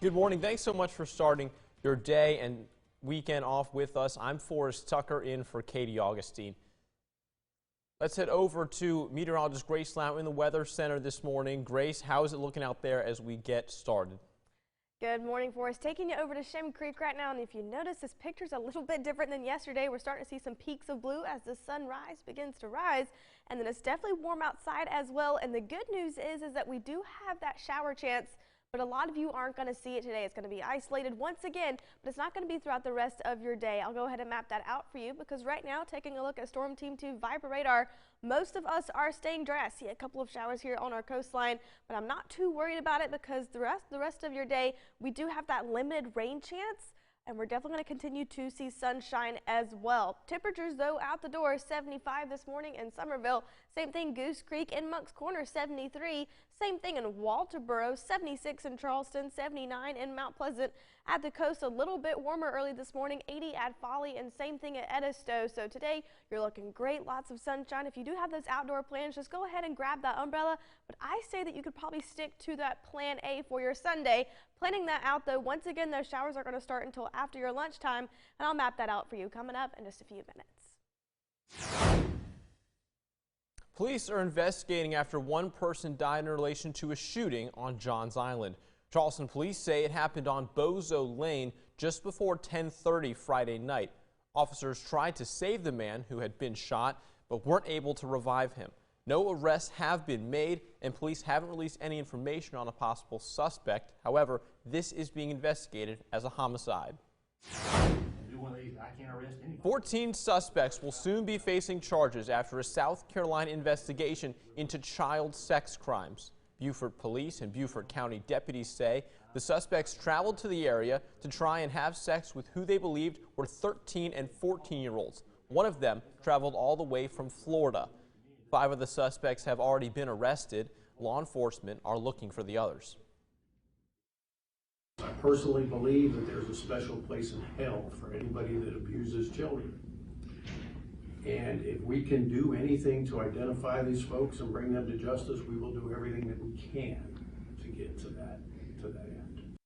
Good morning. Thanks so much for starting your day and weekend off with us. I'm Forrest Tucker in for Katie Augustine. Let's head over to meteorologist Grace Lau in the Weather Center this morning. Grace, how is it looking out there as we get started? Good morning, Forrest. Taking you over to Shem Creek right now, and if you notice, this picture's a little bit different than yesterday. We're starting to see some peaks of blue as the sunrise begins to rise, and then it's definitely warm outside as well. And the good news is that we do have that shower chance, but a lot of you aren't going to see it today. It's going to be isolated once again, but it's not going to be throughout the rest of your day. I'll go ahead and map that out for you because right now, taking a look at Storm Team 2 Viper radar, most of us are staying dry. I see a couple of showers here on our coastline, but I'm not too worried about it because the rest of your day, we do have that limited rain chance. And we're definitely going to continue to see sunshine as well. Temperatures, though, out the door, 75 this morning in Somerville. Same thing, Goose Creek and Moncks Corner, 73. Same thing in Walterboro, 76 in Charleston, 79 in Mount Pleasant. At the coast, a little bit warmer early this morning, 80 at Folly, and same thing at Edisto. So today, you're looking great, lots of sunshine. If you do have those outdoor plans, just go ahead and grab that umbrella. But I say that you could probably stick to that plan A for your Sunday. Planning that out, though, once again, those showers are going to start until after your lunchtime, and I'll map that out for you coming up in just a few minutes. Police are investigating after one person died in relation to a shooting on Johns Island. Charleston police say it happened on Bozo Lane just before 10:30 Friday night. Officers tried to save the man who had been shot, but weren't able to revive him. No arrests have been made, and police haven't released any information on a possible suspect. However, this is being investigated as a homicide. 14 suspects will soon be facing charges after a South Carolina investigation into child sex crimes. Beaufort Police and Beaufort County deputies say the suspects traveled to the area to try and have sex with who they believed were 13 and 14-year-olds. One of them traveled all the way from Florida. 5 of the suspects have already been arrested. Law enforcement are looking for the others. I personally believe that there's a special place in hell for anybody that abuses children. And if we can do anything to identify these folks and bring them to justice, we will do everything that we can to get to that end.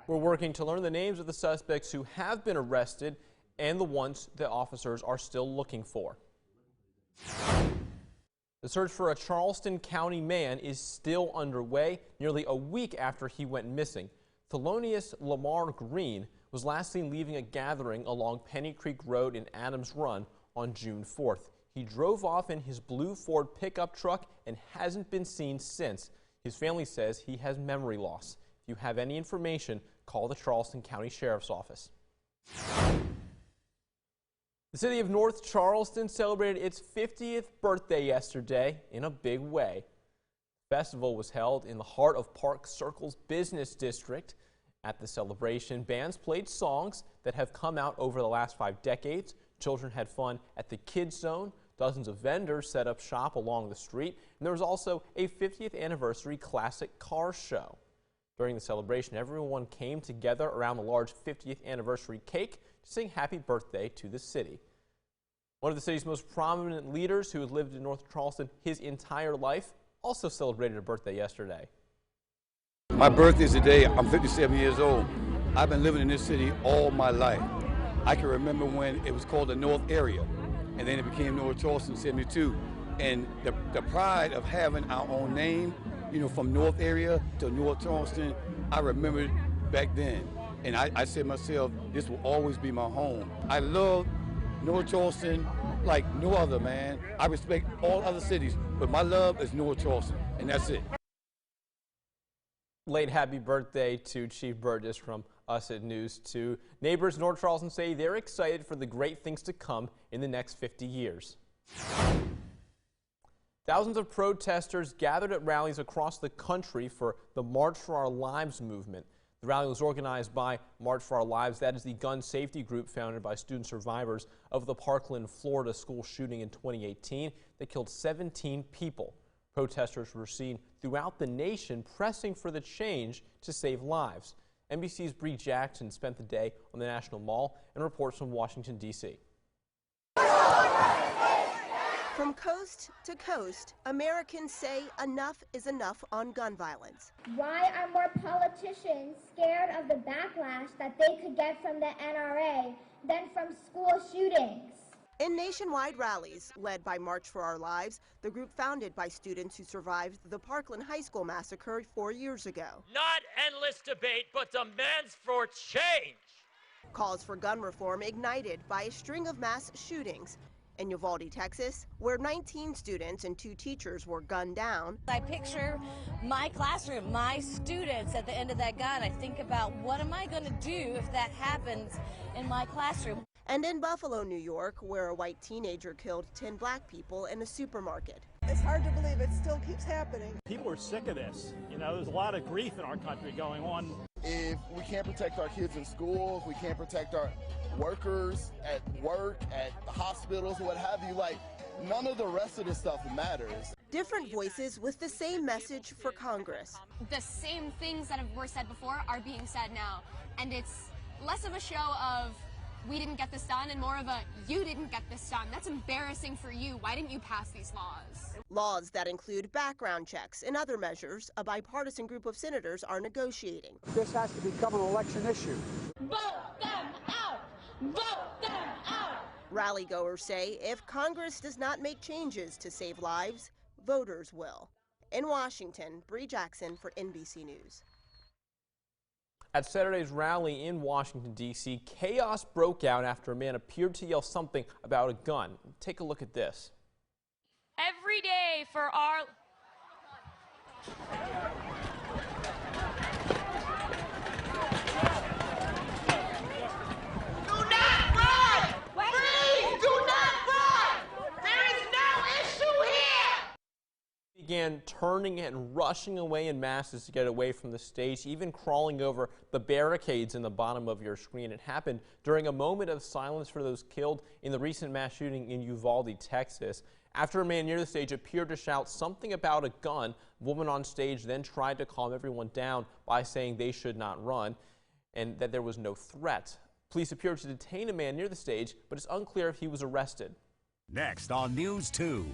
We're working to learn the names of the suspects who have been arrested and the ones that officers are still looking for. The search for a Charleston County man is still underway nearly a week after he went missing. Thelonious Lamar Green was last seen leaving a gathering along Penny Creek Road in Adams Run on June 4th. He drove off in his blue Ford pickup truck and hasn't been seen since. His family says he has memory loss. If you have any information, call the Charleston County Sheriff's Office. The city of North Charleston celebrated its 50th birthday yesterday in a big way. The festival was held in the heart of Park Circle's business district. At the celebration, bands played songs that have come out over the last 5 decades. Children had fun at the Kids Zone. Dozens of vendors set up shop along the street. And there was also a 50th anniversary classic car show. During the celebration, everyone came together around the large 50th anniversary cake to sing happy birthday to the city. One of the city's most prominent leaders who has lived in North Charleston his entire life also celebrated a birthday yesterday. My birthday is today. I'm 57 years old. I've been living in this city all my life. I can remember when it was called the North Area, and then it became North Charleston in 72. And the pride of having our own name, you know, from North Area to North Charleston, I remember it back then. And I said to myself, this will always be my home. I love North Charleston like no other, man. I respect all other cities, but my love is North Charleston, and that's it. Late happy birthday to Chief Burgess from us at News 2. Neighbors in North Charleston say they're excited for the great things to come in the next 50 years. Thousands of protesters gathered at rallies across the country for the March for Our Lives movement. The rally was organized by March for Our Lives. That is the gun safety group founded by student survivors of the Parkland, Florida school shooting in 2018 that killed 17 people. Protesters were seen throughout the nation pressing for the change to save lives. NBC's Bree Jackson spent the day on the National Mall and reports from Washington, D.C. From coast to coast, Americans say enough is enough on gun violence. Why are more politicians scared of the backlash that they could get from the NRA than from school shootings? In nationwide rallies led by March for Our Lives, the group founded by students who survived the Parkland High School massacre 4 years ago. Not endless debate, but demands for change. Calls for gun reform ignited by a string of mass shootings. In Uvalde, Texas, where 19 students and 2 teachers were gunned down. I picture my classroom, my students at the end of that gun. I think about what am I going to do if that happens in my classroom. And in Buffalo, New York, where a white teenager killed 10 black people in a supermarket. It's hard to believe it still keeps happening. People are sick of this. You know, there's a lot of grief in our country going on. If we can't protect our kids in schools, we can't protect our workers at work, at the hospitals, what have you, like, none of the rest of this stuff matters. Different voices with the same message for Congress. The same things that were said before are being said now, and it's less of a show of we didn't get this done and more of a you didn't get this done. That's embarrassing for you. Why didn't you pass these laws? Laws that include background checks and other measures a bipartisan group of senators are negotiating. This has to become an election issue. Vote them out! Vote them out! Rally-goers say if Congress does not make changes to save lives, voters will. In Washington, Bree Jackson for NBC News. At Saturday's rally in Washington, D.C., chaos broke out after a man appeared to yell something about a gun. Take a look at this. Every day for our... Began turning and rushing away in masses to get away from the stage, even crawling over the barricades in the bottom of your screen. It happened during a moment of silence for those killed in the recent mass shooting in Uvalde, Texas. After a man near the stage appeared to shout something about a gun, the woman on stage then tried to calm everyone down by saying they should not run and that there was no threat. Police appeared to detain a man near the stage, but it's unclear if he was arrested. Next on News 2.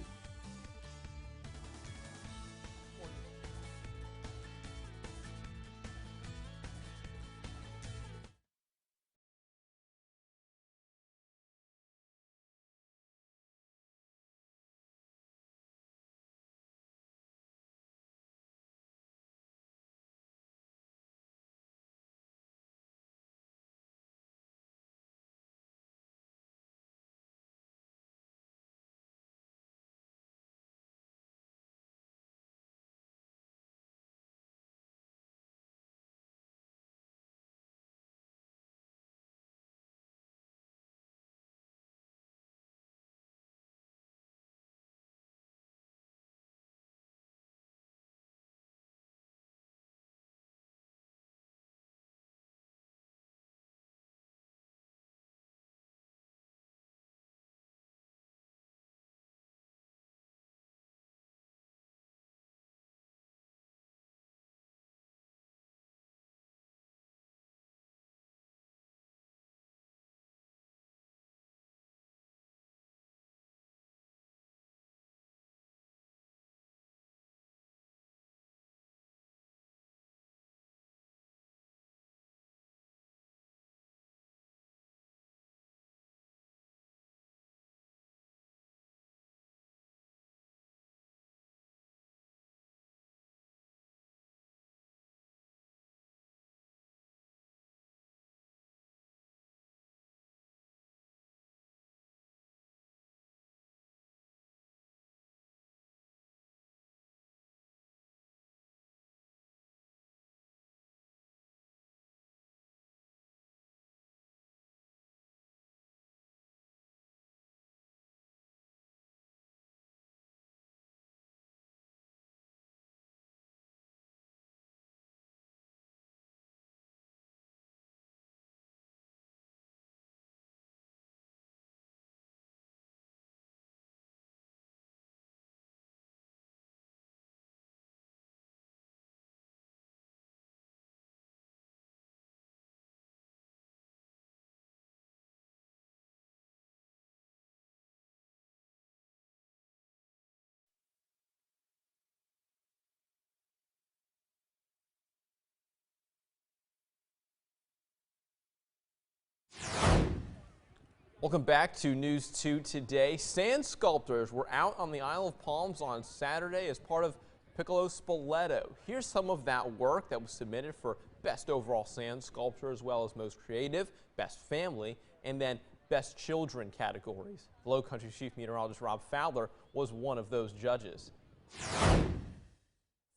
Welcome back to News 2 Today. Sand sculptors were out on the Isle of Palms on Saturday as part of Piccolo Spoleto. Here's some of that work that was submitted for Best Overall Sand Sculpture, as well as Most Creative, Best Family, and then Best Children categories. The Low Country Chief Meteorologist Rob Fowler was one of those judges.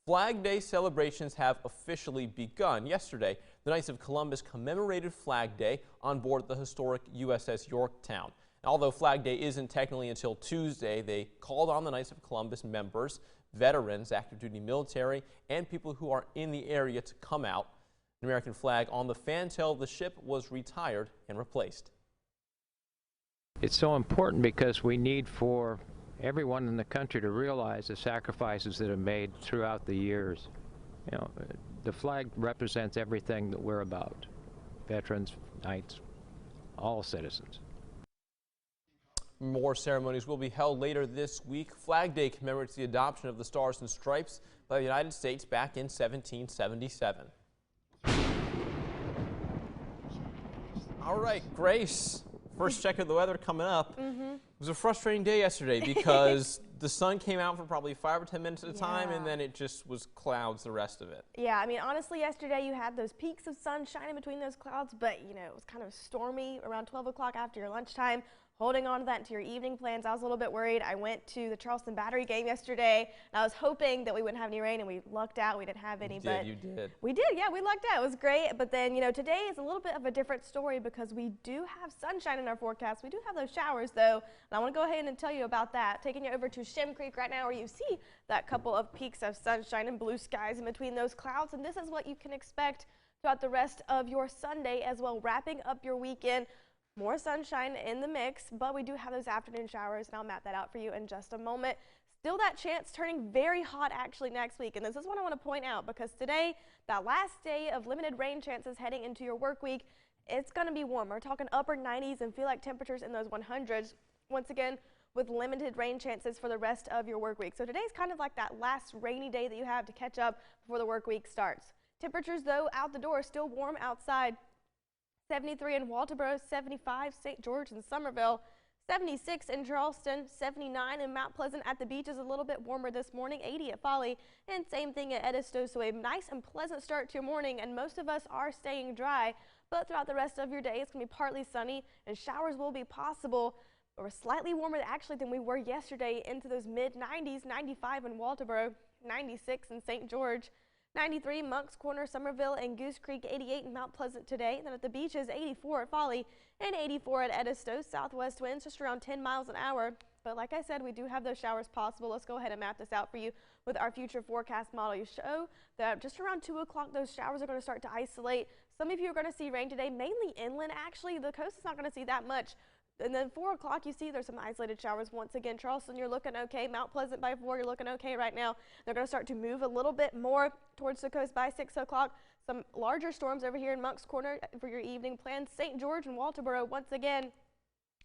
Flag Day celebrations have officially begun. Yesterday, the Knights of Columbus commemorated Flag Day on board the historic USS Yorktown. And although Flag Day isn't technically until Tuesday, they called on the Knights of Columbus members, veterans, active duty military, and people who are in the area to come out. An American flag on the fantail of the ship was retired and replaced. It's so important because we need for everyone in the country to realize the sacrifices that are made throughout the years. You know, the flag represents everything that we're about. Veterans, knights, all citizens. More ceremonies will be held later this week. Flag Day commemorates the adoption of the Stars and Stripes by the United States back in 1777. All right, Grace. First check of the weather coming up. It was a frustrating day yesterday because the sun came out for probably 5 or 10 minutes at a time, and then it just was clouds the rest of it. Yeah, I mean, honestly, yesterday you had those peaks of sun shining between those clouds, but, you know, it was kind of stormy around 12 o'clock after your lunchtime. Holding on to that into your evening plans, I was a little bit worried. I went to the Charleston Battery game yesterday, and I was hoping that we wouldn't have any rain, and we lucked out. We didn't have any. You did. We did, yeah, we lucked out. It was great, but then, you know, today is a little bit of a different story because we do have sunshine in our forecast. We do have those showers, though, and I want to go ahead and tell you about that. Taking you over to Shem Creek right now where you see that couple of peaks of sunshine and blue skies in between those clouds, and this is what you can expect throughout the rest of your Sunday as well, wrapping up your weekend. More sunshine in the mix, but we do have those afternoon showers, and I'll map that out for you in just a moment. Still that chance turning very hot actually next week, and this is what I want to point out because today, that last day of limited rain chances heading into your work week, it's going to be warm. We're talking upper 90s and feel like temperatures in those 100s. Once again, with limited rain chances for the rest of your work week. So today's kind of like that last rainy day that you have to catch up before the work week starts. Temperatures, though, out the door, still warm outside. 73 in Walterboro, 75 St. George and Somerville, 76 in Charleston, 79 in Mount Pleasant. At the beach is a little bit warmer this morning, 80 at Folly, and same thing at Edisto. So a nice and pleasant start to your morning, and most of us are staying dry. But throughout the rest of your day, it's going to be partly sunny, and showers will be possible. But we're slightly warmer actually than we were yesterday, into those mid-90s, 95 in Walterboro, 96 in St. George. 93 Moncks Corner, Somerville, and Goose Creek, 88 in Mount Pleasant today. Then at the beaches, 84 at Folly and 84 at Edisto. Southwest winds just around 10 miles an hour. But like I said, we do have those showers possible. Let's go ahead and map this out for you with our future forecast model. You show that just around 2 o'clock, those showers are going to start to isolate. Some of you are going to see rain today, mainly inland. Actually, the coast is not going to see that much. And then 4 o'clock, you see there's some isolated showers once again. Charleston, you're looking okay. Mount Pleasant by 4, you're looking okay right now. They're going to start to move a little bit more towards the coast by 6 o'clock. Some larger storms over here in Moncks Corner for your evening plans. St. George and Walterboro once again.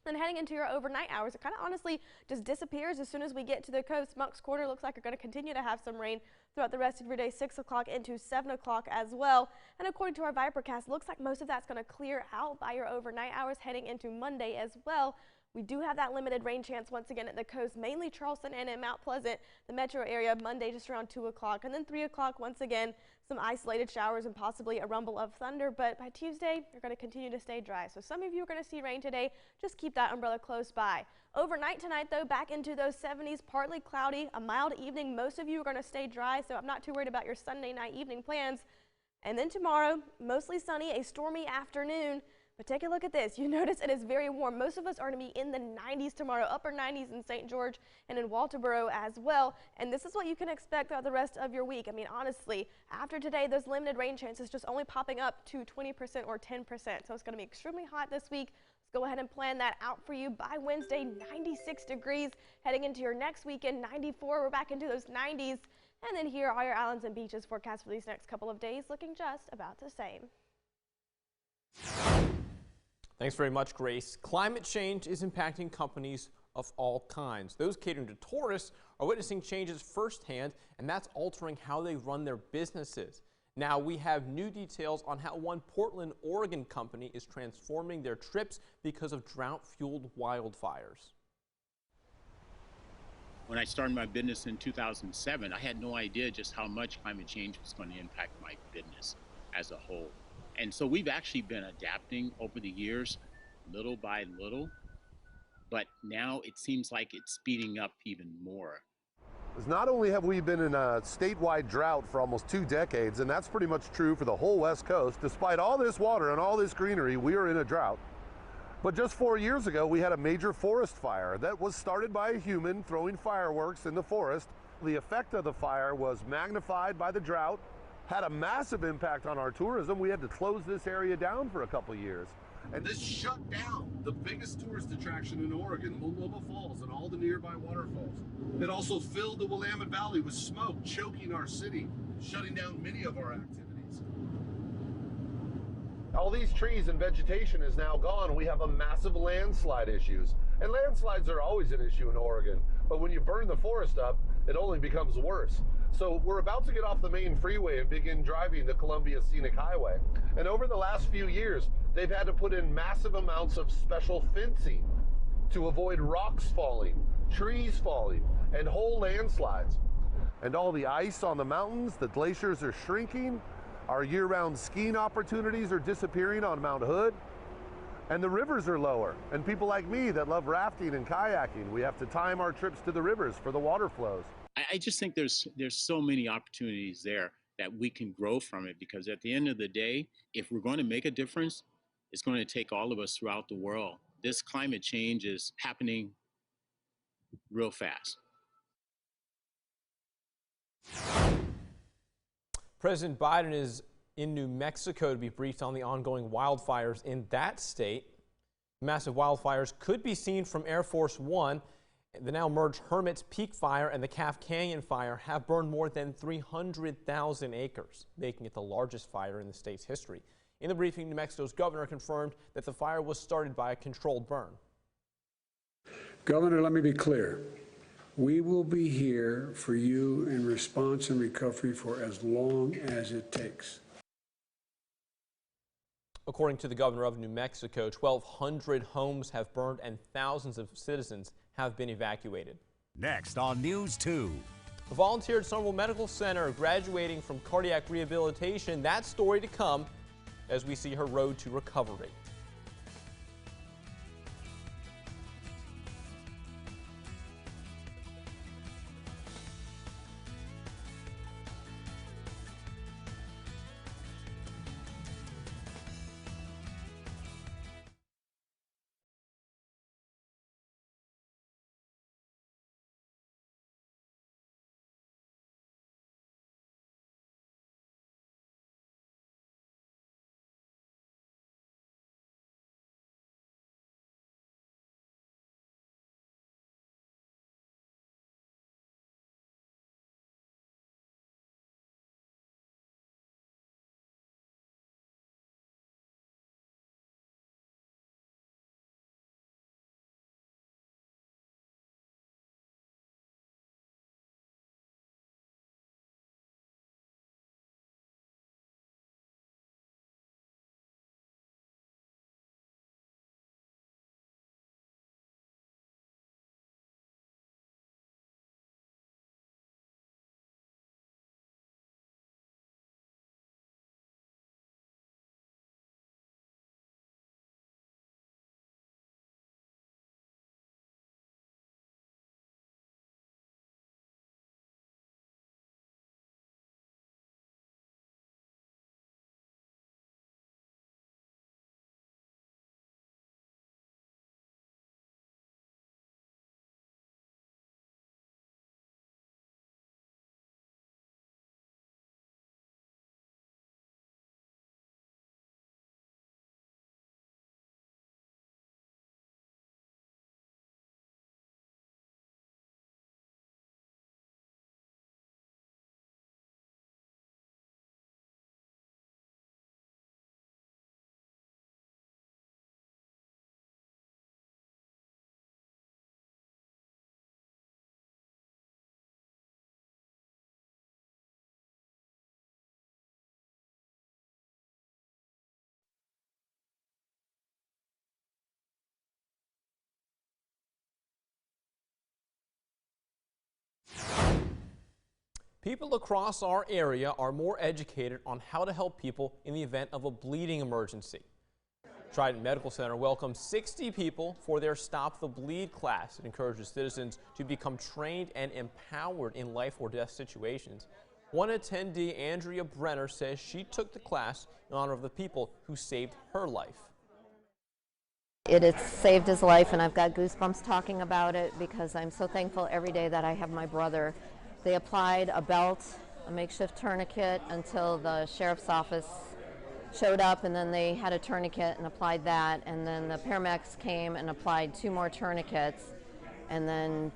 Then heading into your overnight hours, it kind of honestly just disappears as soon as we get to the coast. Moncks Corner looks like you're going to continue to have some rain throughout the rest of your day, 6 o'clock into 7 o'clock as well. And according to our Vipercast, it looks like most of that's going to clear out by your overnight hours heading into Monday as well. We do have that limited rain chance once again at the coast, mainly Charleston and in Mount Pleasant, the metro area, Monday just around 2 o'clock. And then 3 o'clock, once again, some isolated showers and possibly a rumble of thunder. But by Tuesday, you're going to continue to stay dry. So some of you are going to see rain today. Just keep that umbrella close by. Overnight tonight, though, back into those 70s, partly cloudy, a mild evening. Most of you are going to stay dry, so I'm not too worried about your Sunday night evening plans. And then tomorrow, mostly sunny, a stormy afternoon. But take a look at this. You notice it is very warm. Most of us are going to be in the 90s tomorrow, upper 90s in St. George and in Walterboro as well. And this is what you can expect throughout the rest of your week. I mean, honestly, after today, those limited rain chances just only popping up to 20% or 10%. So it's going to be extremely hot this week. Let's go ahead and plan that out for you. By Wednesday, 96 degrees. Heading into your next weekend, 94. We're back into those 90s. And then here are your islands and beaches forecast for these next couple of days, looking just about the same. Thanks very much, Grace. Climate change is impacting companies of all kinds. Those catering to tourists are witnessing changes firsthand, and that's altering how they run their businesses. Now we have new details on how one Portland, Oregon company is transforming their trips because of drought-fueled wildfires. When I started my business in 2007, I had no idea just how much climate change was going to impact my business as a whole. And so we've actually been adapting over the years, little by little, but now it seems like it's speeding up even more. Not only have we been in a statewide drought for almost 2 decades, and that's pretty much true for the whole West Coast, despite all this water and all this greenery, we are in a drought. But just 4 years ago, we had a major forest fire that was started by a human throwing fireworks in the forest. The effect of the fire was magnified by the drought, had a massive impact on our tourism. We had to close this area down for a couple years. And this shut down the biggest tourist attraction in Oregon, Multnomah Falls, and all the nearby waterfalls. It also filled the Willamette Valley with smoke, choking our city, shutting down many of our activities. All these trees and vegetation is now gone. We have a massive landslide issues. And landslides are always an issue in Oregon, but when you burn the forest up, it only becomes worse. So we're about to get off the main freeway and begin driving the Columbia Scenic Highway. And over the last few years, they've had to put in massive amounts of special fencing to avoid rocks falling, trees falling, and whole landslides. And all the ice on the mountains, the glaciers are shrinking. Our year-round skiing opportunities are disappearing on Mount Hood. And the rivers are lower. And people like me that love rafting and kayaking, we have to time our trips to the rivers for the water flows. I just think there's so many opportunities there that we can grow from it, because at the end of the day, if we're going to make a difference, it's going to take all of us throughout the world. This climate change is happening real fast. President Biden is in New Mexico to be briefed on the ongoing wildfires in that state. Massive wildfires could be seen from Air Force One. The now merged Hermit's Peak Fire and the Calf Canyon Fire have burned more than 300,000 acres, making it the largest fire in the state's history. In the briefing, New Mexico's governor confirmed that the fire was started by a controlled burn. Governor, let me be clear. We will be here for you in response and recovery for as long as it takes. According to the governor of New Mexico, 1,200 homes have burned and thousands of citizens have been evacuated. Next on News 2. A volunteer at Somerville Medical Center graduating from cardiac rehabilitation. That story to come as we see her road to recovery. People across our area are more educated on how to help people in the event of a bleeding emergency. Trident Medical Center welcomed 60 people for their Stop the Bleed class. It encourages citizens to become trained and empowered in life or death situations. One attendee, Andrea Brenner, says she took the class in honor of the people who saved her life. It has saved his life, and I've got goosebumps talking about it because I'm so thankful every day that I have my brother. They applied a belt, a makeshift tourniquet until the sheriff's office showed up, and then they had a tourniquet and applied that, and then the paramedics came and applied 2 more tourniquets and then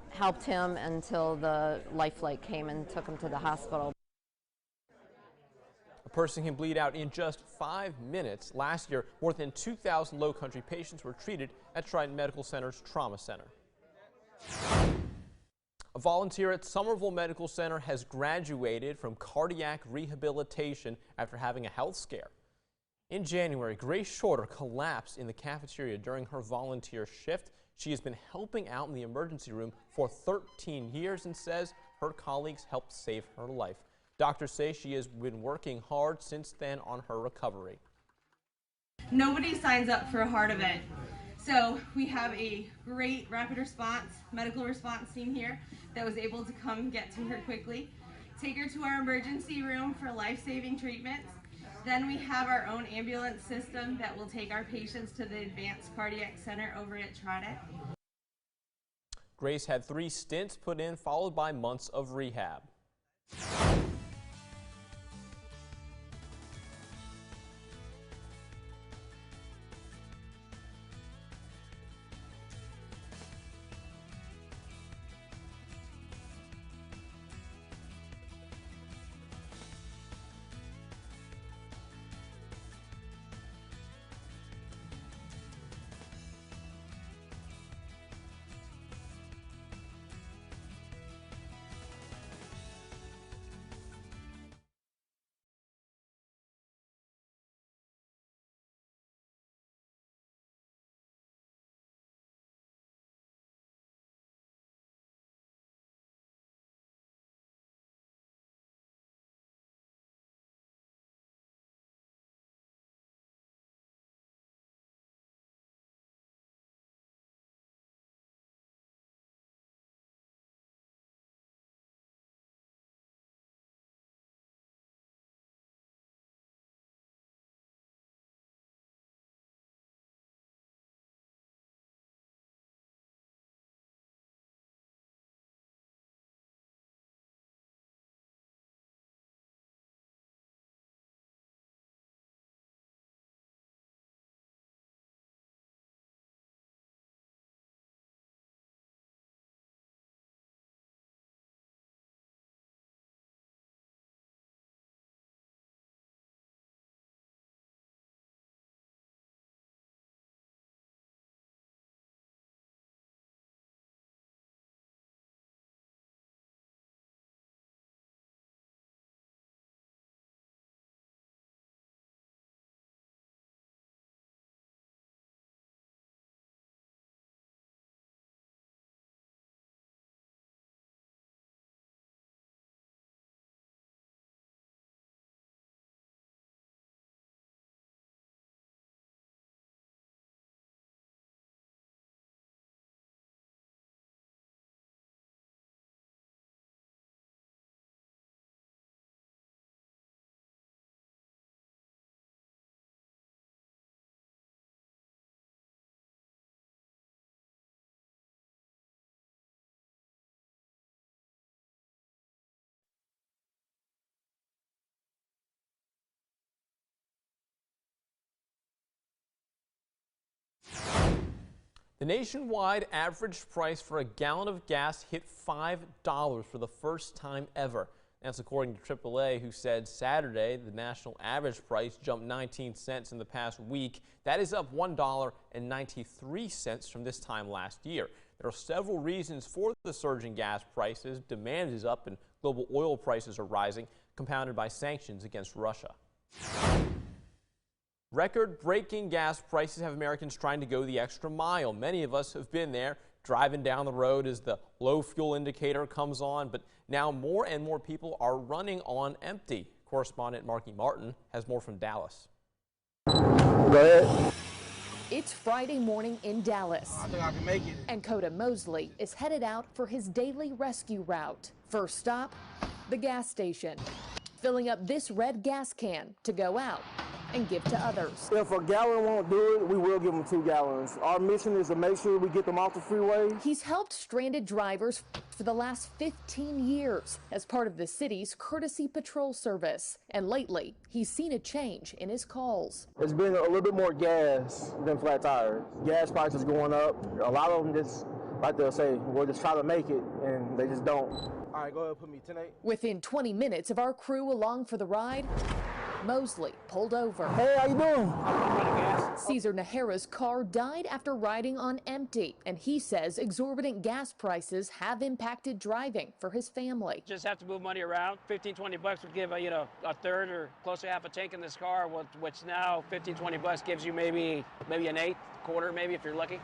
helped him until the life flight came and took him to the hospital. A person can bleed out in just 5 minutes. Last year, more than 2,000 Low Country patients were treated at Trident Medical Center's Trauma Center. A volunteer at Somerville Medical Center has graduated from cardiac rehabilitation after having a health scare. In January, Grace Shorter collapsed in the cafeteria during her volunteer shift. She has been helping out in the emergency room for 13 years and says her colleagues helped save her life. Doctors say she has been working hard since then on her recovery. Nobody signs up for a heart event. So we have a great rapid response, medical response team here that was able to come get to her quickly, take her to our emergency room for life-saving treatments. Then we have our own ambulance system that will take our patients to the Advanced Cardiac Center over at Trident. Grace had 3 stints put in, followed by months of rehab. The nationwide average price for a gallon of gas hit $5 for the first time ever. That's according to AAA, who said Saturday the national average price jumped 19 cents in the past week. That is up $1.93 from this time last year. There are several reasons for the surge in gas prices. Demand is up and global oil prices are rising, compounded by sanctions against Russia. Record-breaking gas prices have Americans trying to go the extra mile. Many of us have been there, driving down the road as the low fuel indicator comes on, but Now more and more people are running on empty. Correspondent Marky Martin has more from Dallas. Go ahead. It's Friday morning in Dallas. I think I can make it. And Coda Mosley is headed out for his daily rescue route. First stop, the gas station. Filling up this red gas can to go out and give to others. If a gallon won't do it, we will give them 2 gallons. Our mission is to make sure we get them off the freeway. He's helped stranded drivers for the last 15 years as part of the city's courtesy patrol service. And lately, he's seen a change in his calls. It's been a little bit more gas than flat tires. Gas prices going up. A lot of them just, like they'll say, we'll just try to make it, and they just don't. All right, go ahead, put me 10-8. Within 20 minutes of our crew along for the ride, Mosley pulled over. Hey, how you doing? Caesar Nahara's car died after riding on empty, and he says exorbitant gas prices have impacted driving for his family. Just have to move money around. 15, 20 bucks would give a third or close to half a tank in this car, which now 15, 20 bucks gives you maybe an eighth, quarter, maybe if you're lucky.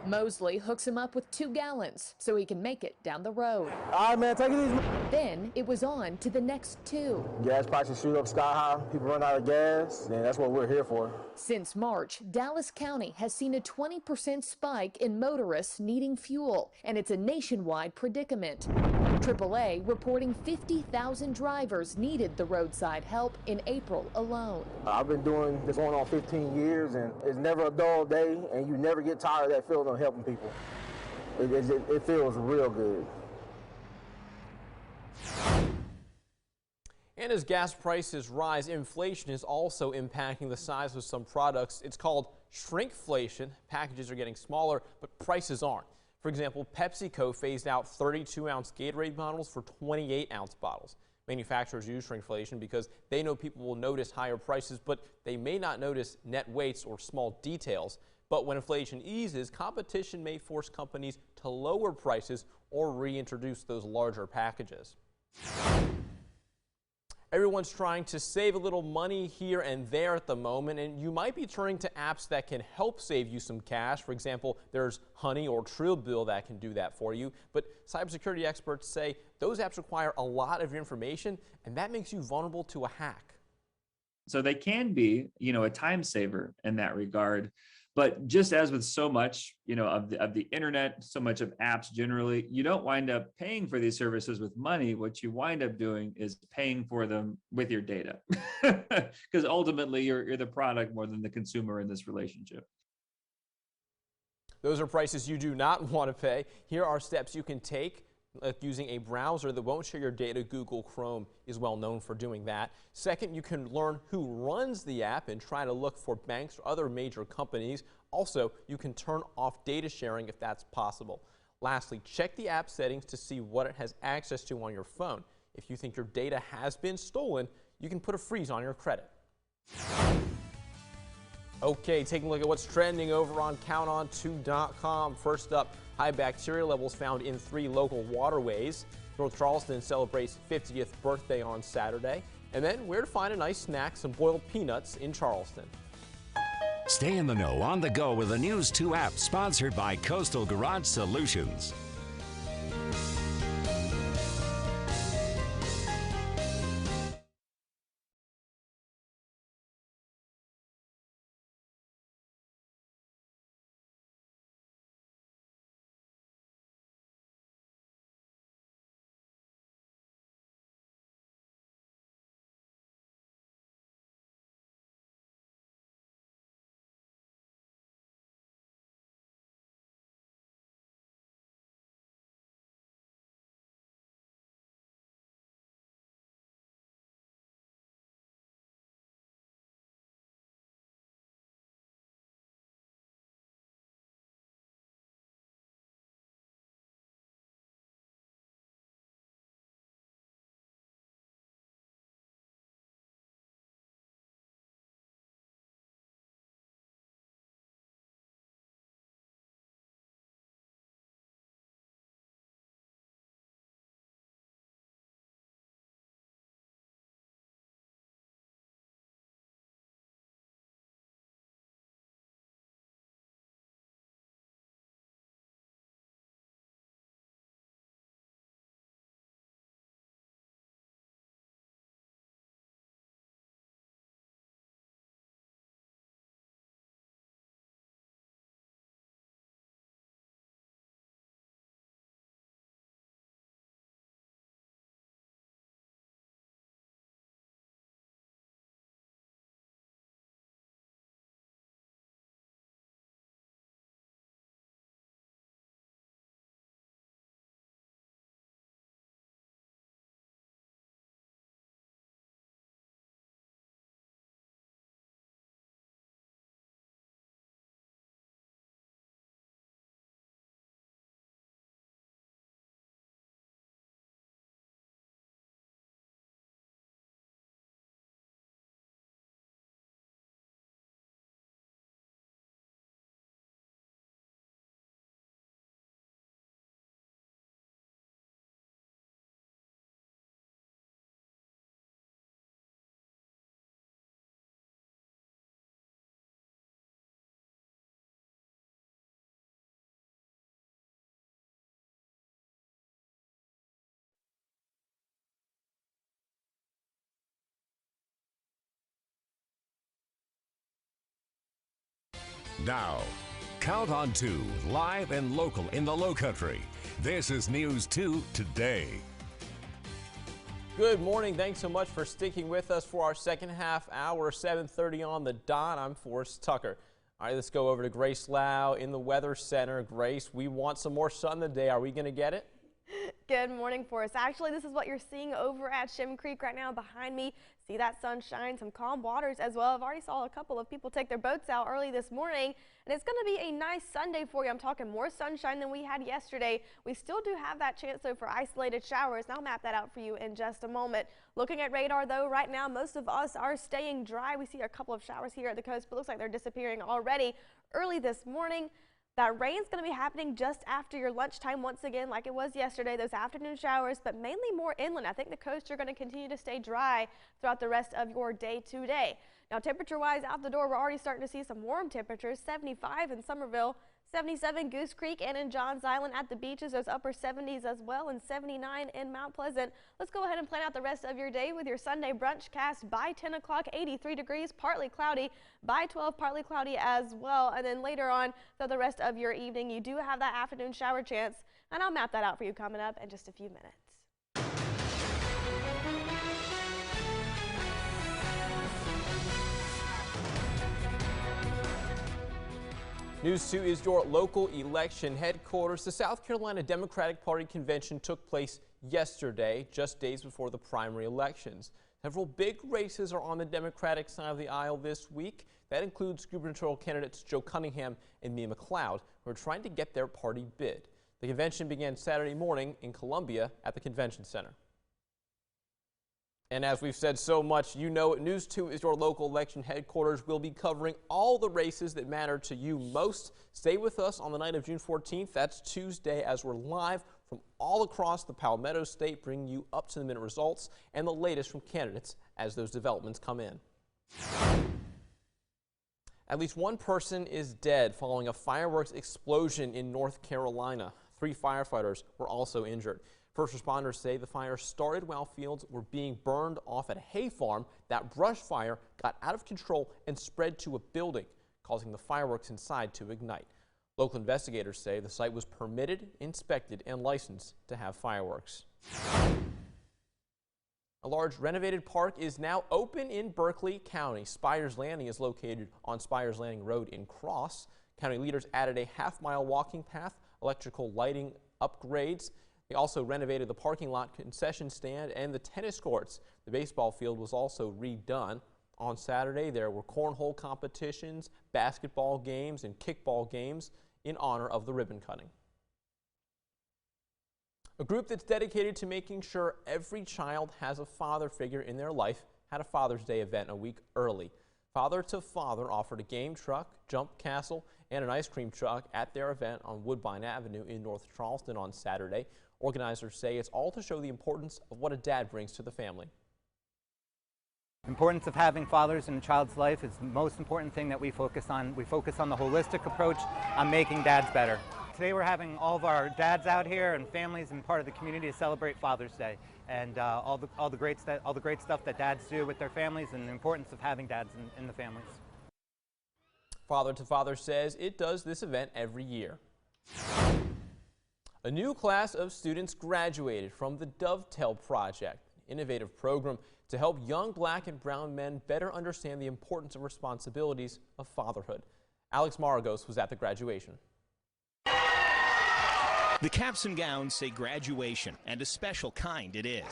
Mosley hooks him up with 2 gallons so he can make it down the road. All right, man, take it easy. Then it was on to the next 2. Gas prices shoot up sky high. People run out of gas, and that's what we're here for. Since March, Dallas County has seen a 20% spike in motorists needing fuel, and it's a nationwide predicament. AAA reporting 50,000 drivers needed the roadside help in April alone. I've been doing this going on 15 years, and it's never a dull day, and you never get tired of that feeling of helping people. It feels real good. And as gas prices rise, inflation is also impacting the size of some products. It's called shrinkflation. Packages are getting smaller, but prices aren't. For example, PepsiCo phased out 32-ounce Gatorade bottles for 28-ounce bottles. Manufacturers use shrinkflation because they know people will notice higher prices, but they may not notice net weights or small details. But when inflation eases, competition may force companies to lower prices or reintroduce those larger packages. Everyone's trying to save a little money here and there at the moment, and you might be turning to apps that can help save you some cash. For example, there's Honey or Truebill that can do that for you. But cybersecurity experts say those apps require a lot of your information, and that makes you vulnerable to a hack. So they can be, a time saver in that regard. But just as with so much, of the internet, so much of apps generally, you don't wind up paying for these services with money. What you wind up doing is paying for them with your data, because ultimately you're the product more than the consumer in this relationship. Those are prices you do not want to pay. Here are steps you can take. Using a browser that won't share your data. Google Chrome is well known for doing that. Second, you can learn who runs the app and try to look for banks or other major companies. Also, you can turn off data sharing if that's possible. Lastly, check the app settings to see what it has access to on your phone. If you think your data has been stolen, you can put a freeze on your credit. Okay, taking a look at what's trending over on CountOn2.com. First up, high bacteria levels found in 3 local waterways. North Charleston celebrates 50th birthday on Saturday. And then where to find a nice snack, some boiled peanuts in Charleston. Stay in the know on the go with the News 2 app, sponsored by Coastal Garage Solutions. Now, Count on 2, live and local in the Low Country. This is News 2 Today. Good morning. Thanks so much for sticking with us for our second half hour, 7:30 on the dot. I'm Forrest Tucker. All right, let's go over to Grace Lau in the Weather Center. Grace, we want some more sun today. Are we going to get it? Good morning, Forrest. Actually, this is what you're seeing over at Shem Creek right now behind me. See that sunshine, some calm waters as well. I've already saw a couple of people take their boats out early this morning, and it's going to be a nice Sunday for you. I'm talking more sunshine than we had yesterday. We still do have that chance, though, for isolated showers, and I'll map that out for you in just a moment. Looking at radar, though, right now, most of us are staying dry. We see a couple of showers here at the coast, but looks like they're disappearing already early this morning. That rain's going to be happening just after your lunchtime once again, like it was yesterday, those afternoon showers, but mainly more inland. I think the coast are going to continue to stay dry throughout the rest of your day today. Now, temperature-wise out the door, we're already starting to see some warm temperatures, 75 in Somerville, 77 Goose Creek, and in Johns Island at the beaches, those upper 70s as well, and 79 in Mount Pleasant. Let's go ahead and plan out the rest of your day with your Sunday brunch cast by 10 o'clock, 83 degrees, partly cloudy, by 12, partly cloudy as well. And then later on, through the rest of your evening, you do have that afternoon shower chance, and I'll map that out for you coming up in just a few minutes. News 2 is your local election headquarters. The South Carolina Democratic Party convention took place yesterday, just days before the primary elections. Several big races are on the Democratic side of the aisle this week. That includes gubernatorial candidates Joe Cunningham and Mia McLeod, who are trying to get their party bid. The convention began Saturday morning in Columbia at the Convention Center. And as we've said so much, you know it. News 2 is your local election headquarters. We'll be covering all the races that matter to you most. Stay with us on the night of June 14th. That's Tuesday, as we're live from all across the Palmetto State, bringing you up-to-the-minute results and the latest from candidates as those developments come in. At least one person is dead following a fireworks explosion in North Carolina. 3 firefighters were also injured. First responders say the fire started while fields were being burned off at a hay farm. That brush fire got out of control and spread to a building, causing the fireworks inside to ignite. Local investigators say the site was permitted, inspected, and licensed to have fireworks. A large renovated park is now open in Berkeley County. Spires Landing is located on Spires Landing Road in Cross. County leaders added a half-mile walking path, electrical lighting upgrades. They also renovated the parking lot, concession stand, and the tennis courts. The baseball field was also redone. On Saturday, there were cornhole competitions, basketball games, and kickball games in honor of the ribbon cutting. A group that's dedicated to making sure every child has a father figure in their life had a Father's Day event a week early. Father to Father offered a game truck, jump castle, and an ice cream truck at their event on Woodbine Avenue in North Charleston on Saturday. Organizers say it's all to show the importance of what a dad brings to the family. The importance of having fathers in a child's life is the most important thing that we focus on. We focus on the holistic approach on making dads better. Today we're having all of our dads out here and families and part of the community to celebrate Father's Day and all the great stuff that dads do with their families and the importance of having dads in the families. Father to Father says it does this event every year. A new class of students graduated from the Dovetail Project, an innovative program to help young black and brown men better understand the importance and responsibilities of fatherhood. Alex Maragos was at the graduation. The caps and gowns say graduation, and a special kind it is.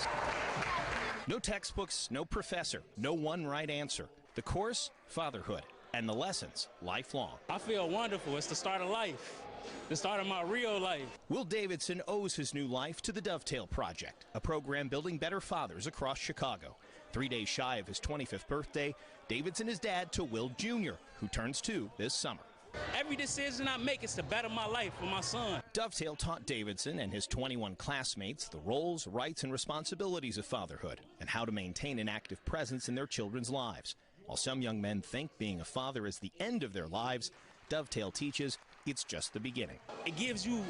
No textbooks, no professor, no one right answer. The course, fatherhood, and the lessons, lifelong. I feel wonderful. It's the start of life. The start of my real life. Will Davidson owes his new life to the Dovetail Project, a program building better fathers across Chicago. 3 days shy of his 25th birthday, Davidson is dad to Will Jr., who turns 2 this summer. Every decision I make is to better my life for my son. Dovetail taught Davidson and his 21 classmates the roles, rights, and responsibilities of fatherhood and how to maintain an active presence in their children's lives. While some young men think being a father is the end of their lives, Dovetail teaches it's just the beginning. It gives you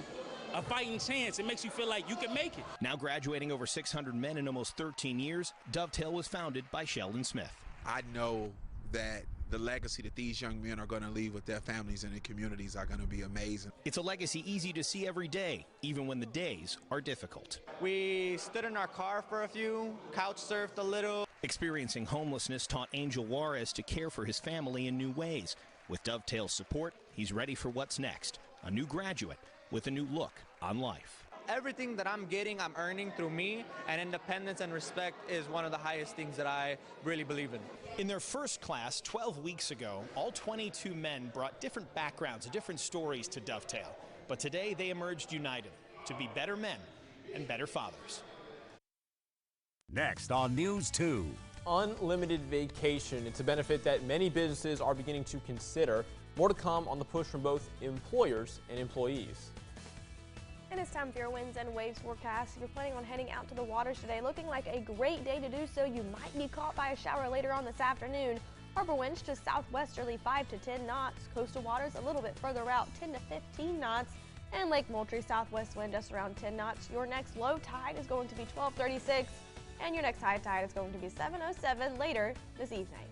a fighting chance. It makes you feel like you can make it. Now graduating over 600 men in almost 13 years, Dovetail was founded by Sheldon Smith. I know that the legacy that these young men are going to leave with their families and their communities are going to be amazing. It's a legacy easy to see every day, even when the days are difficult. We stood in our car for a few, couch surfed a little. Experiencing homelessness taught Angel Juarez to care for his family in new ways. With Dovetail's support, he's ready for what's next. A new graduate with a new look on life. Everything that I'm getting, I'm earning through me, and independence and respect is one of the highest things that I really believe in. In their first class 12 weeks ago, all 22 men brought different backgrounds and different stories to Dovetail. But today they emerged united to be better men and better fathers. Next on News 2. Unlimited vacation. It's a benefit that many businesses are beginning to consider. More to come on the push from both employers and employees. And it's time for your winds and waves forecast. If you're planning on heading out to the waters today, looking like a great day to do so. You might be caught by a shower later on this afternoon. Harbor winds to southwesterly 5 to 10 knots. Coastal waters a little bit further out, 10 to 15 knots. And Lake Moultrie southwest wind just around 10 knots. Your next low tide is going to be 12:36, and your next high tide is going to be 7:07 later this evening.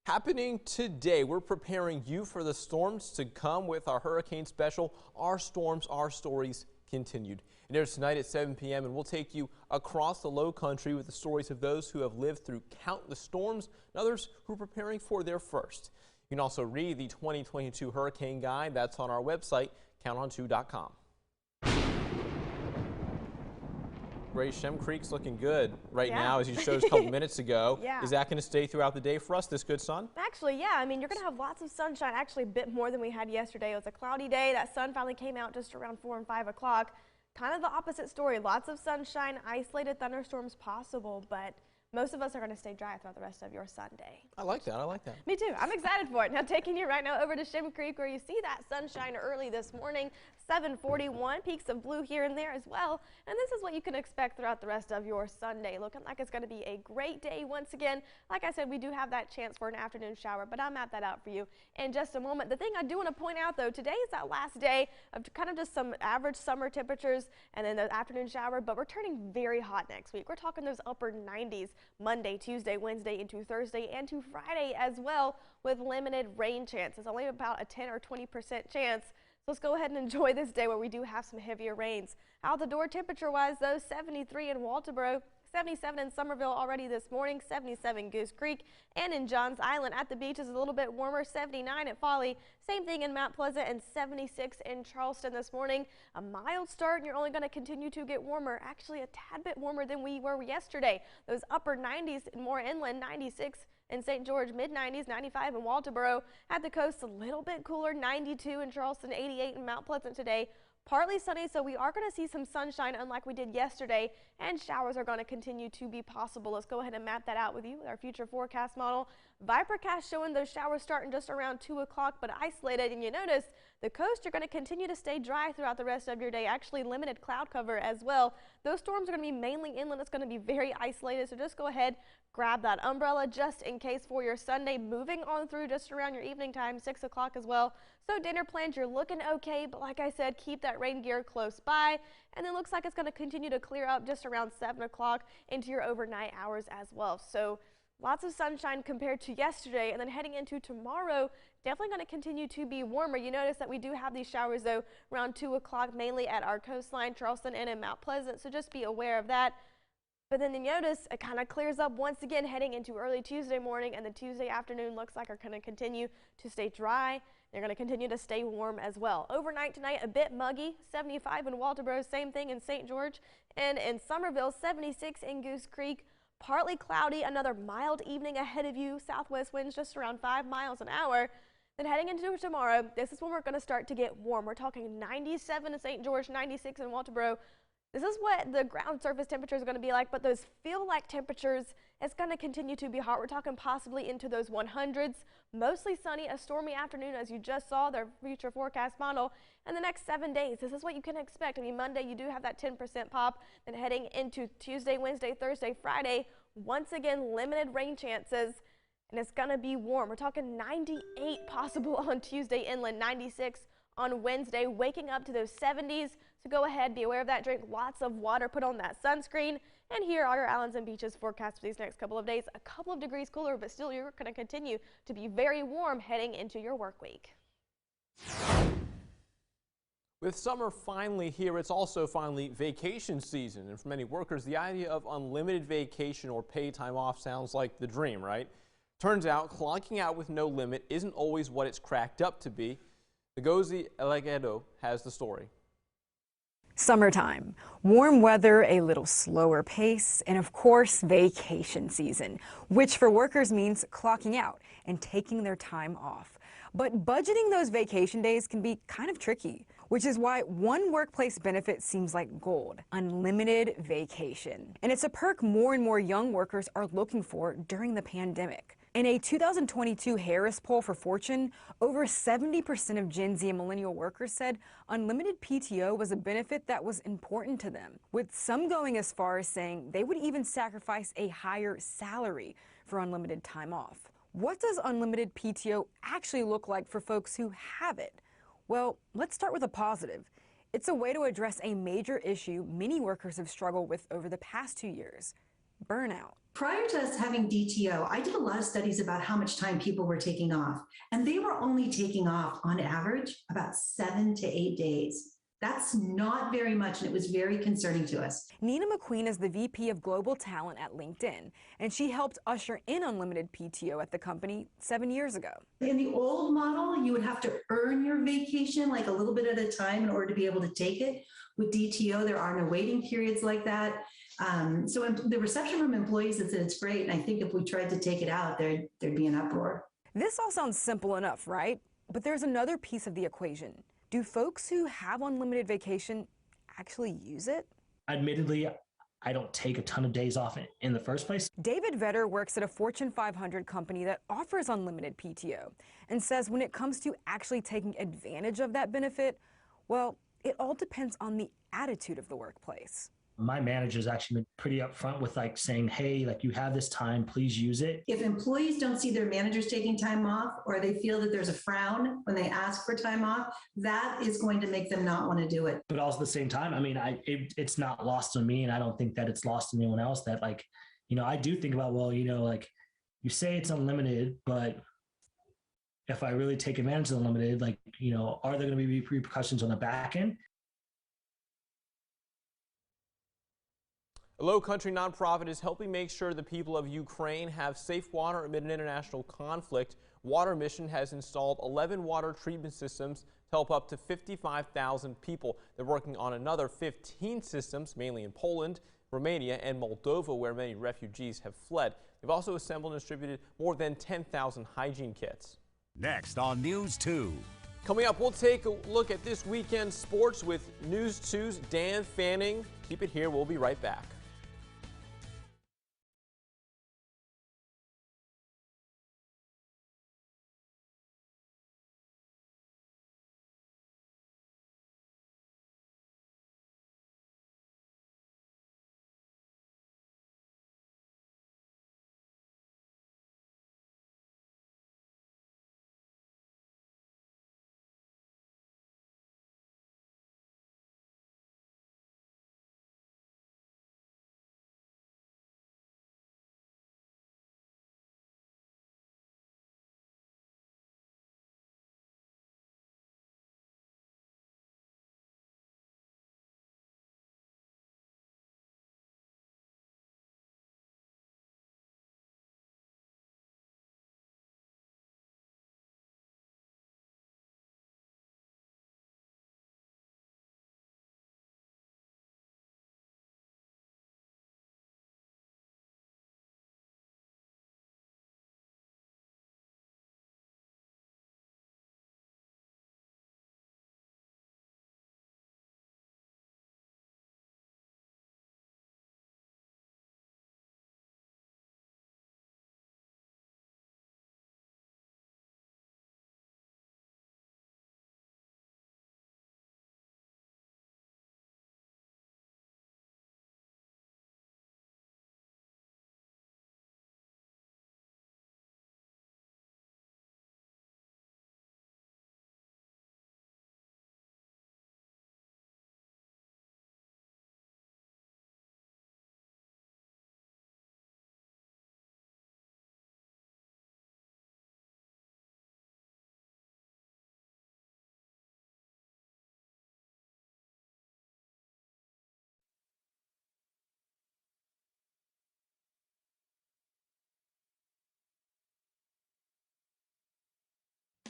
Happening today, we're preparing you for the storms to come with our hurricane special, Our Storms, Our Stories Continued. It airs tonight at 7 p.m. and we'll take you across the low country with the stories of those who have lived through countless storms and others who are preparing for their first. You can also read the 2022 Hurricane Guide. That's on our website, counton2.com. Ray, Shem Creek's looking good right now, as you showed us a couple minutes ago. Yeah. Is that going to stay throughout the day for us, this good sun? Actually, yeah. I mean, you're going to have lots of sunshine, actually a bit more than we had yesterday. It was a cloudy day. That sun finally came out just around 4 and 5 o'clock. Kind of the opposite story. Lots of sunshine, isolated thunderstorms possible, but most of us are going to stay dry throughout the rest of your Sunday. I like that. I like that. Me too. I'm excited for it. Now taking you right now over to Shem Creek, where you see that sunshine early this morning. 741, peaks of blue here and there as well. And this is what you can expect throughout the rest of your Sunday. Looking like it's going to be a great day once again. Like I said, we do have that chance for an afternoon shower, but I'll map that out for you in just a moment. The thing I do want to point out, though, today is that last day of kind of just some average summer temperatures and then the afternoon shower, but we're turning very hot next week. We're talking those upper 90s Monday, Tuesday, Wednesday, into Thursday, and to Friday as well, with limited rain chances. Only about a 10 or 20% chance. So let's go ahead and enjoy this day where we do have some heavier rains. Out the door temperature-wise, though, 73 in Walterboro, 77 in Somerville already this morning, 77 Goose Creek, and in Johns Island. At the beach is a little bit warmer, 79 at Folly, same thing in Mount Pleasant, and 76 in Charleston this morning. A mild start, and you're only going to continue to get warmer, actually a tad bit warmer than we were yesterday. Those upper 90s and more inland, 96 in St. George, mid-90s, 95 in Walterboro. At the coast, a little bit cooler, 92 in Charleston, 88 in Mount Pleasant today. Partly sunny, so we are going to see some sunshine unlike we did yesterday, and showers are going to continue to be possible. Let's go ahead and map that out with you with our future forecast model. Vipercast showing those showers starting just around 2 o'clock, but isolated. And you notice the coast, you're going to continue to stay dry throughout the rest of your day. Actually, limited cloud cover as well. Those storms are going to be mainly inland. It's going to be very isolated, so just go ahead, grab that umbrella just in case for your Sunday. Moving on through just around your evening time, 6 o'clock as well. So dinner plans, you're looking okay, but like I said, keep that rain gear close by. And then looks like it's going to continue to clear up just around 7 o'clock into your overnight hours as well. So lots of sunshine compared to yesterday, and then heading into tomorrow, definitely going to continue to be warmer. You notice that we do have these showers, though, around 2 o'clock, mainly at our coastline, Charleston, and in Mount Pleasant, so just be aware of that. But then you notice it kind of clears up once again heading into early Tuesday morning, and the Tuesday afternoon looks like are going to continue to stay dry. They're going to continue to stay warm as well. Overnight tonight, a bit muggy, 75 in Walterboro, same thing in St. George, and in Somerville, 76 in Goose Creek. Partly cloudy, another mild evening ahead of you. Southwest winds just around 5 miles an hour. Then heading into tomorrow, this is when we're going to start to get warm. We're talking 97 in St. George, 96 in Walterboro. This is what the ground surface temperature is going to be like, but those feel-like temperatures, it's going to continue to be hot. We're talking possibly into those 100s. Mostly sunny, a stormy afternoon, as you just saw their future forecast model. And the next 7 days, this is what you can expect. I mean, Monday, you do have that 10% pop. Then heading into Tuesday, Wednesday, Thursday, Friday, once again, limited rain chances. And it's going to be warm. We're talking 98 possible on Tuesday inland, 96 on Wednesday, waking up to those 70s. So go ahead, be aware of that. Drink lots of water, put on that sunscreen. And here are your islands and beaches forecast for these next couple of days. A couple of degrees cooler, but still you're going to continue to be very warm heading into your work week. With summer finally here, it's also finally vacation season. And for many workers, the idea of unlimited vacation or paid time off sounds like the dream, right? Turns out, clocking out with no limit isn't always what it's cracked up to be. Ngozi Elegedo has the story. Summertime, warm weather, a little slower pace, and of course vacation season, which for workers means clocking out and taking their time off. But budgeting those vacation days can be kind of tricky, which is why one workplace benefit seems like gold: unlimited vacation. And it's a perk more and more young workers are looking for during the pandemic. In a 2022 Harris poll for Fortune, over 70% of Gen Z and millennial workers said unlimited PTO was a benefit that was important to them, with some going as far as saying they would even sacrifice a higher salary for unlimited time off. What does unlimited PTO actually look like for folks who have it? Well, let's start with a positive. It's a way to address a major issue many workers have struggled with over the past 2 years: burnout. Prior to us having DTO, I did a lot of studies about how much time people were taking off, and they were only taking off on average about 7 to 8 days. That's not very much, and it was very concerning to us. Nina McQueen is the VP of Global Talent at LinkedIn, and she helped usher in unlimited PTO at the company 7 years ago. In the old model, you would have to earn your vacation like a little bit at a time in order to be able to take it. With DTO, there are no waiting periods like that. So the reception from employees is that it's great, and I think if we tried to take it out, there'd be an uproar. This all sounds simple enough, right? But there's another piece of the equation. Do folks who have unlimited vacation actually use it? Admittedly, I don't take a ton of days off in the first place. David Vetter works at a Fortune 500 company that offers unlimited PTO and says when it comes to actually taking advantage of that benefit, well, it all depends on the attitude of the workplace. My manager's actually been pretty upfront with like saying, hey, like you have this time, please use it. If employees don't see their managers taking time off, or they feel that there's a frown when they ask for time off, that is going to make them not want to do it. But also at the same time, I mean, it's not lost on me, and I don't think that it's lost on anyone else that, like, you know, I do think about, well, you know, like you say it's unlimited, but if I really take advantage of unlimited, like, you know, are there going to be repercussions on the back end? A Low Country nonprofit is helping make sure the people of Ukraine have safe water amid an international conflict. Water Mission has installed 11 water treatment systems to help up to 55,000 people. They're working on another 15 systems, mainly in Poland, Romania, and Moldova, where many refugees have fled. They've also assembled and distributed more than 10,000 hygiene kits. Next on News 2. Coming up, we'll take a look at this weekend's sports with News 2's Dan Fanning. Keep it here. We'll be right back.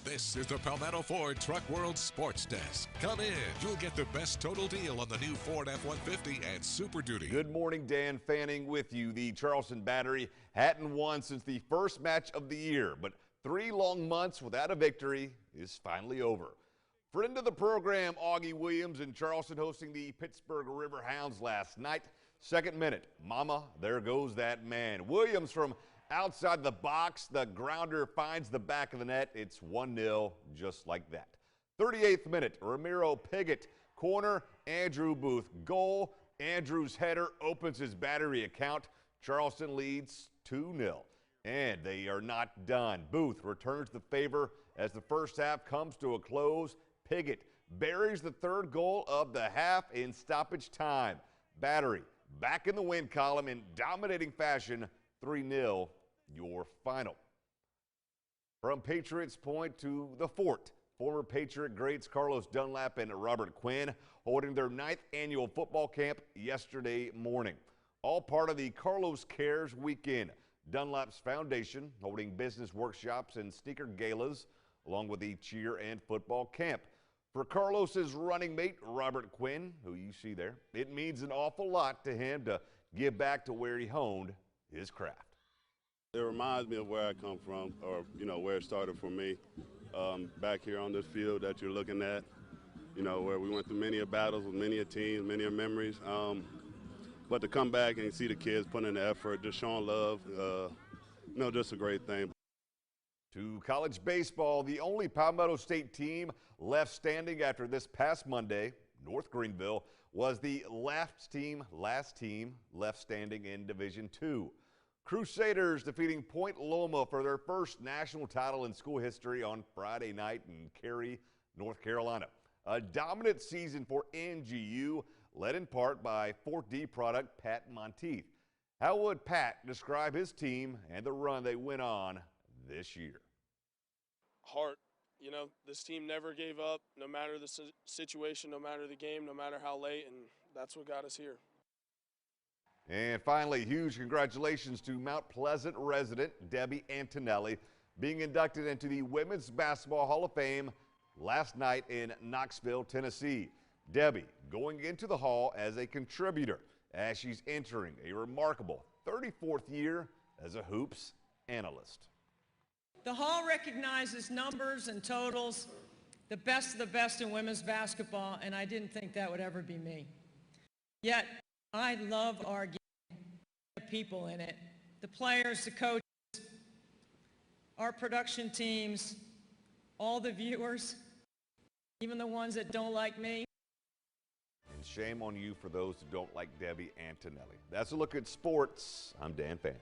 This is the Palmetto Ford Truck World Sports Desk. Come in. You'll get the best total deal on the new Ford F-150 and Super Duty. Good morning, Dan Fanning with you. The Charleston Battery hadn't won since the first match of the year, but 3 long months without a victory is finally over. Friend of the program, Augie Williams in Charleston hosting the Pittsburgh River Hounds last night. Second minute, mama, there goes that man. Williams from outside the box, the grounder finds the back of the net. It's 1-0, just like that. 38th minute, Ramiro Piggott, corner, Andrew Booth, goal. Andrew's header opens his Battery account. Charleston leads 2-0, and they are not done. Booth returns the favor as the first half comes to a close. Piggott buries the third goal of the half in stoppage time. Battery back in the win column in dominating fashion. 3-0, your final. From Patriots Point to the Fort, former Patriot greats Carlos Dunlap and Robert Quinn holding their 9th annual football camp yesterday morning. All part of the Carlos Cares Weekend. Dunlap's foundation holding business workshops and sneaker galas along with the cheer and football camp. For Carlos's running mate, Robert Quinn, who you see there, it means an awful lot to him to give back to where he honed his craft. It reminds me of where I come from, or, you know, where it started for me. Back here on this field that you're looking at, you know, where we went through many battles with many teams, many memories. But to come back and see the kids putting in the effort, just showing love, you know, just a great thing. To college baseball, the only Palmetto State team left standing after this past Monday, North Greenville was the last team left standing in Division II. Crusaders defeating Point Loma for their first national title in school history on Friday night in Cary, North Carolina. A dominant season for NGU, led in part by 4D product Pat Monteith. How would Pat describe his team and the run they went on this year? Heart. You know, this team never gave up, no matter the situation, no matter the game, no matter how late, and that's what got us here. And finally, huge congratulations to Mount Pleasant resident Debbie Antonelli being inducted into the Women's Basketball Hall of Fame last night in Knoxville, Tennessee. Debbie going into the Hall as a contributor as she's entering a remarkable 34th year as a hoops analyst. The Hall recognizes numbers and totals, the best of the best in women's basketball, and I didn't think that would ever be me. Yet, I love our game, the people in it, the players, the coaches, our production teams, all the viewers, even the ones that don't like me. And shame on you for those who don't like Debbie Antonelli. That's a look at sports. I'm Dan Fan.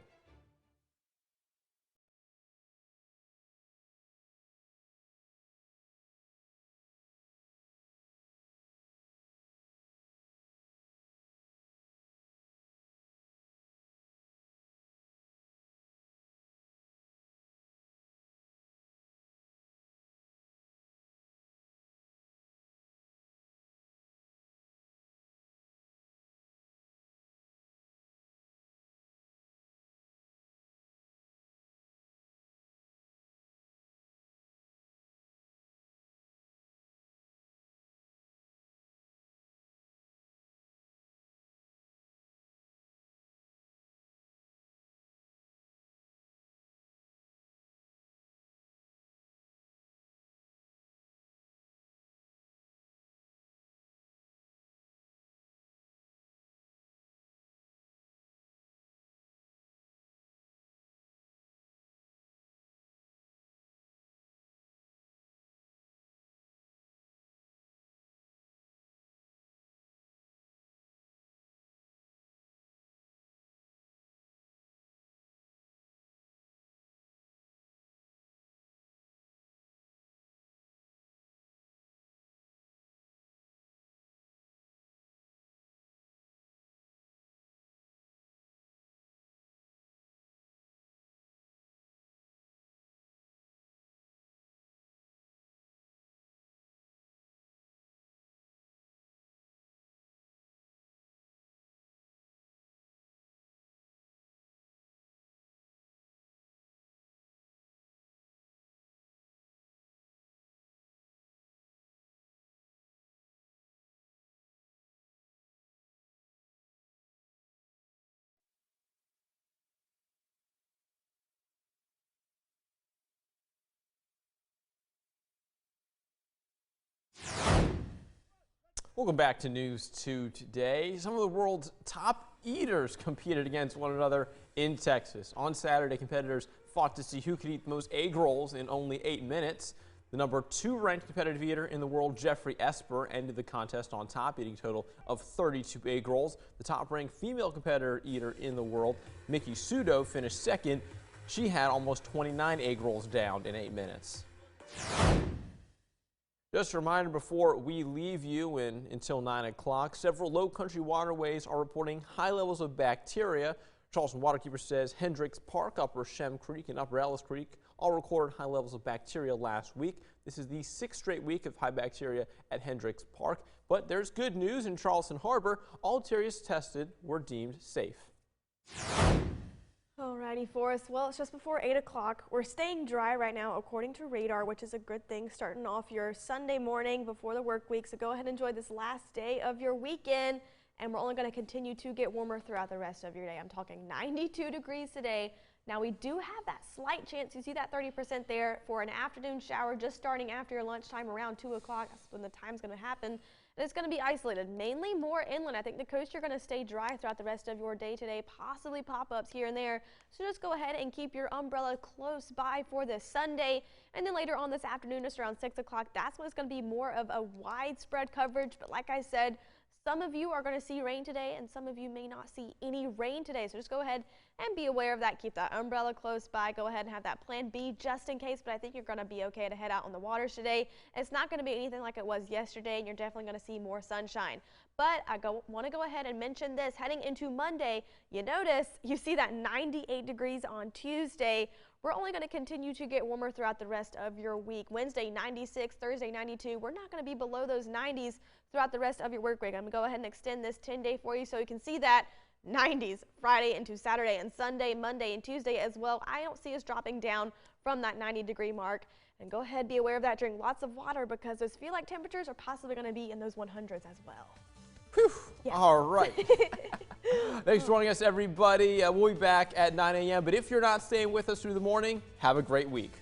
Welcome back to News 2 Today. Some of the world's top eaters competed against one another in Texas. On Saturday, competitors fought to see who could eat the most egg rolls in only 8 minutes. The number 2 ranked competitive eater in the world, Jeffrey Esper, ended the contest on top, eating a total of 32 egg rolls. The top ranked female competitor eater in the world, Mickey Sudo, finished second. She had almost 29 egg rolls down in 8 minutes. Just a reminder before we leave you until 9 o'clock, several low country waterways are reporting high levels of bacteria. Charleston Waterkeeper says Hendricks Park, Upper Shem Creek, and Upper Ellis Creek all recorded high levels of bacteria last week. This is the 6th straight week of high bacteria at Hendricks Park. But there's good news in Charleston Harbor. All areas tested were deemed safe. Alrighty, Forrest. Well, it's just before 8 o'clock. We're staying dry right now, according to radar, which is a good thing, starting off your Sunday morning before the work week. So go ahead and enjoy this last day of your weekend. And we're only going to continue to get warmer throughout the rest of your day. I'm talking 92 degrees today. Now, we do have that slight chance, you see that 30% there, for an afternoon shower just starting after your lunchtime around 2 o'clock. That's when the time's going to happen. And it's going to be isolated, mainly more inland. I think the coast, you're going to stay dry throughout the rest of your day today, possibly pop-ups here and there. So just go ahead and keep your umbrella close by for this Sunday. And then later on this afternoon, just around 6 o'clock, that's when it's going to be more of a widespread coverage. But like I said, some of you are going to see rain today, and some of you may not see any rain today. So just go ahead and be aware of that. Keep that umbrella close by. Go ahead and have that plan B just in case, but I think you're going to be okay to head out on the waters today. It's not going to be anything like it was yesterday, and you're definitely going to see more sunshine. But I want to go ahead and mention this. Heading into Monday, you see that 98 degrees on Tuesday. We're only going to continue to get warmer throughout the rest of your week. Wednesday, 96, Thursday, 92. We're not going to be below those 90s throughout the rest of your work week. I'm going to go ahead and extend this 10-day for you so you can see that 90s Friday into Saturday and Sunday, Monday and Tuesday as well. I don't see us dropping down from that 90-degree mark. And go ahead, be aware of that. Drink lots of water because those feel-like temperatures are possibly going to be in those 100s as well. Whew. Yeah. All right. Thanks for joining us, everybody. We'll be back at 9 a.m. But if you're not staying with us through the morning, have a great week.